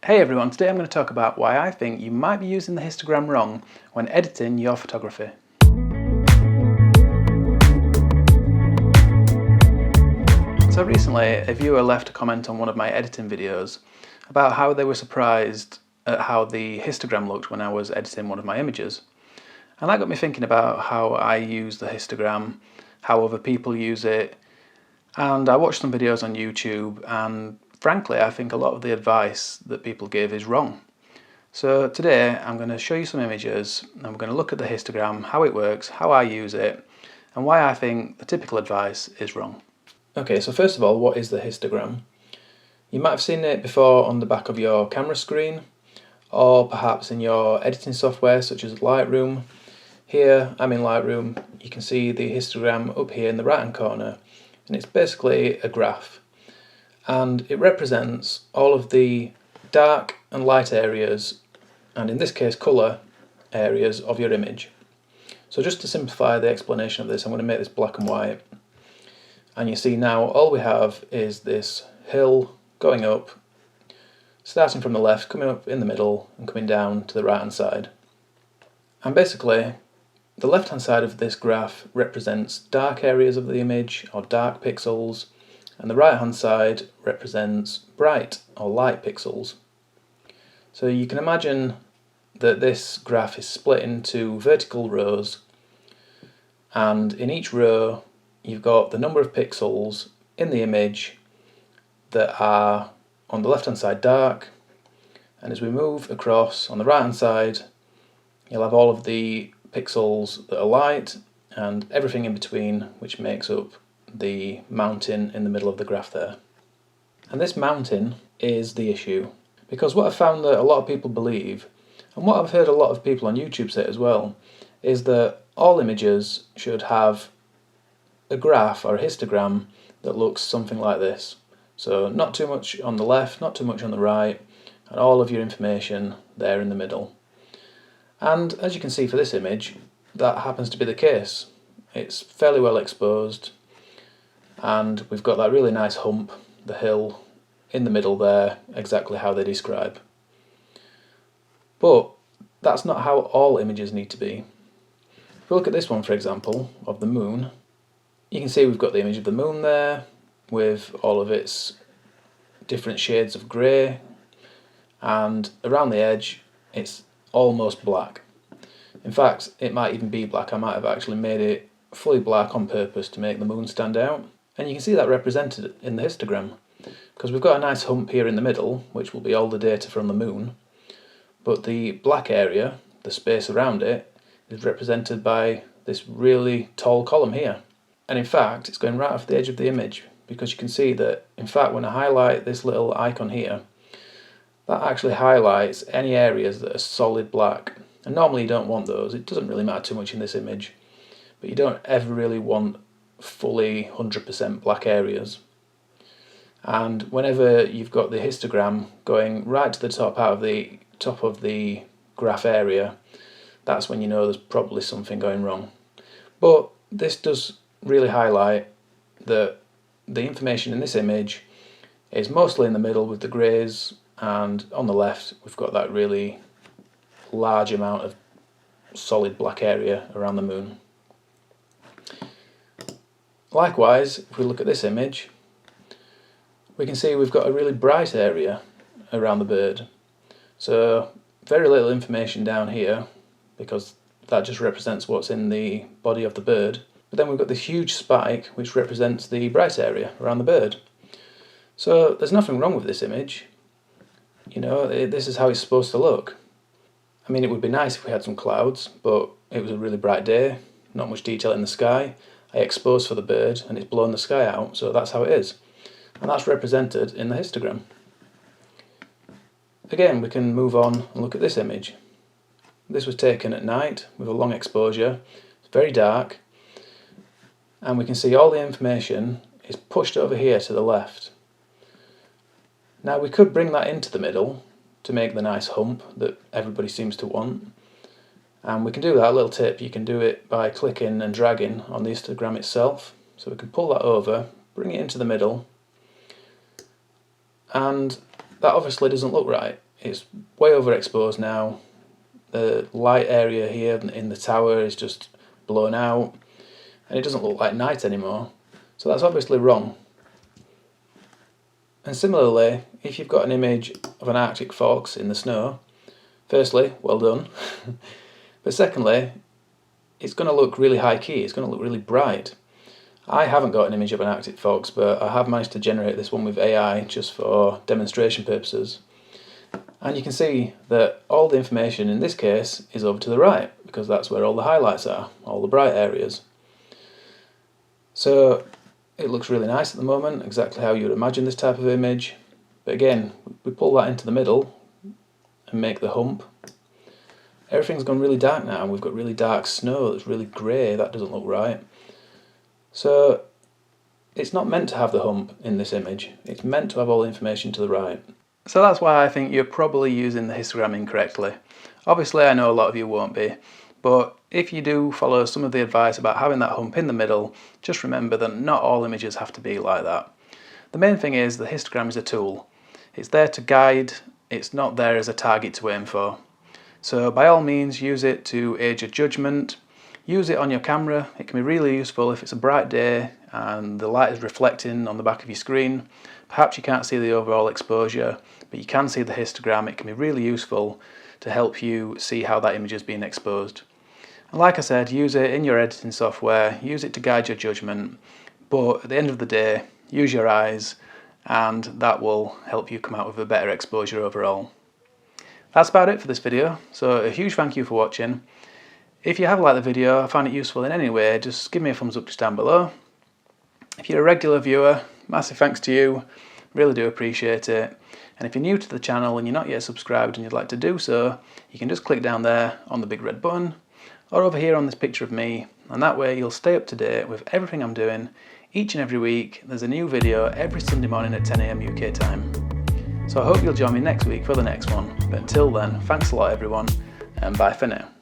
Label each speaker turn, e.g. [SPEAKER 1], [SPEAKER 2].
[SPEAKER 1] Hey everyone, today I'm going to talk about why I think you might be using the histogram wrong when editing your photography. So recently, a viewer left a comment on one of my editing videos about how they were surprised at how the histogram looked when I was editing one of my images. And that got me thinking about how I use the histogram, how other people use it, and I watched some videos on YouTube, and frankly I think a lot of the advice that people give is wrong. So today I'm going to show you some images and we're going to look at the histogram, how it works, how I use it, and why I think the typical advice is wrong. Okay, so first of all, what is the histogram? You might have seen it before on the back of your camera screen, or perhaps in your editing software such as Lightroom. Here I'm in Lightroom, you can see the histogram up here in the right hand corner, and it's basically a graph, and it represents all of the dark and light areas, and in this case colour areas of your image. So just to simplify the explanation of this, I'm going to make this black and white, and you see now all we have is this hill going up, starting from the left, coming up in the middle and coming down to the right hand side. And basically the left hand side of this graph represents dark areas of the image or dark pixels, and the right hand side represents bright or light pixels. So you can imagine that this graph is split into vertical rows, and in each row you've got the number of pixels in the image that are on the left hand side dark, and as we move across on the right hand side you'll have all of the pixels that are light and everything in between, which makes up the mountain in the middle of the graph there. And this mountain is the issue, because what I've found that a lot of people believe, and what I've heard a lot of people on YouTube say as well, is that all images should have a graph or a histogram that looks something like this. So not too much on the left, not too much on the right, and all of your information there in the middle. And as you can see for this image, that happens to be the case. It's fairly well exposed, and we've got that really nice hump, the hill, in the middle there, exactly how they describe. But that's not how all images need to be. If we look at this one, for example, of the moon, you can see we've got the image of the moon there, with all of its different shades of grey, and around the edge it's almost black. In fact, it might even be black. I might have actually made it fully black on purpose to make the moon stand out. And you can see that represented in the histogram, because we've got a nice hump here in the middle, which will be all the data from the moon, but the black area, the space around it, is represented by this really tall column here. And in fact, it's going right off the edge of the image, because you can see that, in fact, when I highlight this little icon here, that actually highlights any areas that are solid black. And normally you don't want those, it doesn't really matter too much in this image, but you don't ever really want fully 100% black areas. And whenever you've got the histogram going right to the top out of the top of the graph area, that's when you know there's probably something going wrong. But this does really highlight that the information in this image is mostly in the middle with the greys, and on the left we've got that really large amount of solid black area around the moon. Likewise, if we look at this image, we can see we've got a really bright area around the bird. So very little information down here, because that just represents what's in the body of the bird. But then we've got this huge spike which represents the bright area around the bird. So there's nothing wrong with this image. You know, this is how it's supposed to look. I mean, it would be nice if we had some clouds, but it was a really bright day, not much detail in the sky. I exposed for the bird and it's blown the sky out, so that's how it is. And that's represented in the histogram. Again, we can move on and look at this image. This was taken at night with a long exposure. It's very dark, and we can see all the information is pushed over here to the left. Now we could bring that into the middle to make the nice hump that everybody seems to want, and we can do that. A little tip, you can do it by clicking and dragging on the histogram itself. So we can pull that over, bring it into the middle, and that obviously doesn't look right. it's way overexposed now. The light area here in the tower is just blown out, and it doesn't look like night anymore. So that's obviously wrong. And similarly, if you've got an image of an Arctic fox in the snow, firstly, well done. But secondly, it's going to look really high key, it's going to look really bright. I haven't got an image of an Arctic fox, but I have managed to generate this one with AI just for demonstration purposes. And you can see that all the information in this case is over to the right, because that's where all the highlights are, all the bright areas. So it looks really nice at the moment, exactly how you would imagine this type of image. But again, we pull that into the middle and make the hump. Everything's gone really dark now, and we've got really dark snow that's really grey. That doesn't look right. So it's not meant to have the hump in this image. It's meant to have all the information to the right. So that's why I think you're probably using the histogram incorrectly. Obviously I know a lot of you won't be, but if you do follow some of the advice about having that hump in the middle, just remember that not all images have to be like that. The main thing is the histogram is a tool. It's there to guide, it's not there as a target to aim for. So by all means use it to aid your judgment. Use it on your camera. It can be really useful if it's a bright day and the light is reflecting on the back of your screen. Perhaps you can't see the overall exposure, but you can see the histogram. It can be really useful to help you see how that image is being exposed. And like I said, use it in your editing software, use it to guide your judgment, but at the end of the day, use your eyes, and that will help you come out with a better exposure overall. That's about it for this video, so a huge thank you for watching. If you have liked the video, I found it useful in any way, just give me a thumbs up just down below. If you're a regular viewer, massive thanks to you, really do appreciate it. And if you're new to the channel and you're not yet subscribed and you'd like to do so, you can just click down there on the big red button, or over here on this picture of me, and that way you'll stay up to date with everything I'm doing. Each and every week, there's a new video every Sunday morning at 10 AM UK time. So I hope you'll join me next week for the next one, but until then, thanks a lot everyone, and bye for now.